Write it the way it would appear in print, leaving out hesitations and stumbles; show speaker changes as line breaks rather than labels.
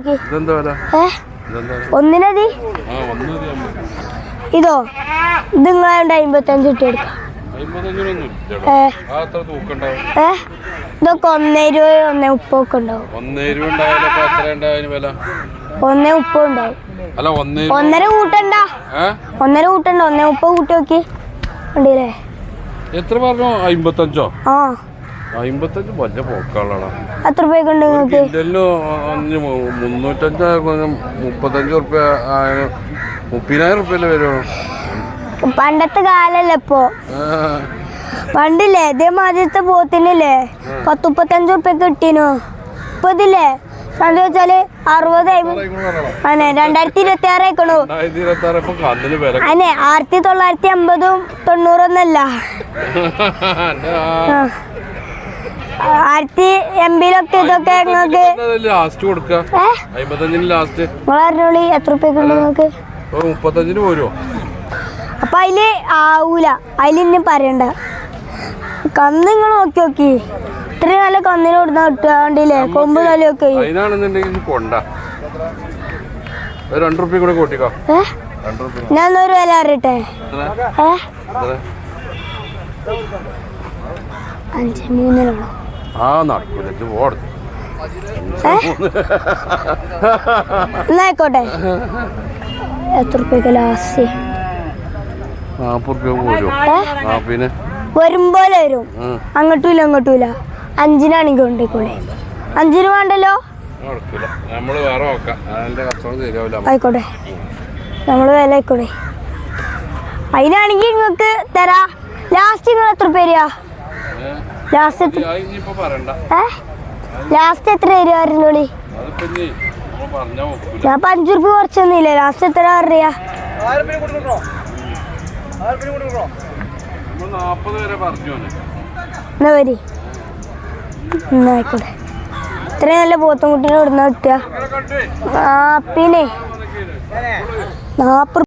നോക്കി. ഒന്നിനതി ഇതോ ഇത് നിങ്ങളെ 55 ഇട്ട് എടുക്കാം. ഇതൊക്കെ 1.20 1.30 ഒക്കെ ഉണ്ടാവും. 1.30 ഉണ്ടാവും. 1.5 കൂട്ടണ്ട 1.30 കൂട്ടി നോക്കി ഉണ്ടല്ലേ.
എത്ര പറഞ്ഞു? 55.
ആ
55 വലിയ പോക്കാളാണ്.
എത്ര രൂപയ്ക്ക് ഉണ്ട് നിങ്ങൾക്ക്?
305 35 റുപ്യ 30,000 റുപ്യല്ലേ വരുമോ?
പണ്ടത്തെ കാലല്ലേ ഇപ്പൊ. പണ്ടില്ലേ ഇതേമാതിരത്തെ പോത്തിനില്ലേ 10-35 റുപ്യക്ക് കിട്ടീനു. ഇപ്പൊ ഇതില്ലേ കണ്ടു വെച്ചാല് 60 അതെ 2026 ആയിക്കണു. അതെ 1980 90 1080 ഇതൊക്കെ നിങ്ങൾക്ക് നിങ്ങളറിഞ്ഞോളി എത്ര റുപ്യക്ക് ഉണ്ട് നിങ്ങൾക്ക്?
35 പോരോ?
അപ്പൊ അതില് ആവൂല. അതിൽ ഇനി പറയണ്ട. കന്ന് നിങ്ങൾ നോക്കി നോക്കി ഇത്രയും നല്ല കന്നിന് കൊടുത്താ കിട്ടുകണ്ടില്ലേ കൊമ്പ് നല്ലൊക്കെ. ഞാൻ ഒരു വില അറിയട്ടെ. 5-3 എന്നായിക്കോട്ടെ. എത്ര റുപ്യക്ക് ലാസ്റ്റ്?
40 പോരോ? പിന്നെ
വരുമ്പോലെ വരും. അങ്ങോട്ടുമില്ല ഇങ്ങോട്ടുമില്ല. 5-നാണെങ്കിൽ കൊണ്ടേക്കോളെ. 5-ന് വേണ്ടല്ലോ. ആയിക്കോട്ടെ നമ്മള് വില ആയിക്കോട്ടെ. അതിനാണെങ്കിൽ നിങ്ങൾക്ക് തരാ. ലാസ്റ്റ് നിങ്ങൾ എത്ര പേരാ? ലാസ്റ്റ് എത്ര തരുക അറിഞ്ഞോളി. ഞാൻ 5 റുപ്യ കുറച്ചൊന്നുമില്ല. ലാസ്റ്റ് എത്ര അറിയാ? എന്നാ വരി എന്നായിക്കോട്ടെ. ഇത്രയും നല്ല പോത്തും കുട്ടീനെ ഇവിടുന്ന് കിട്ടുക. പിന്നെ 40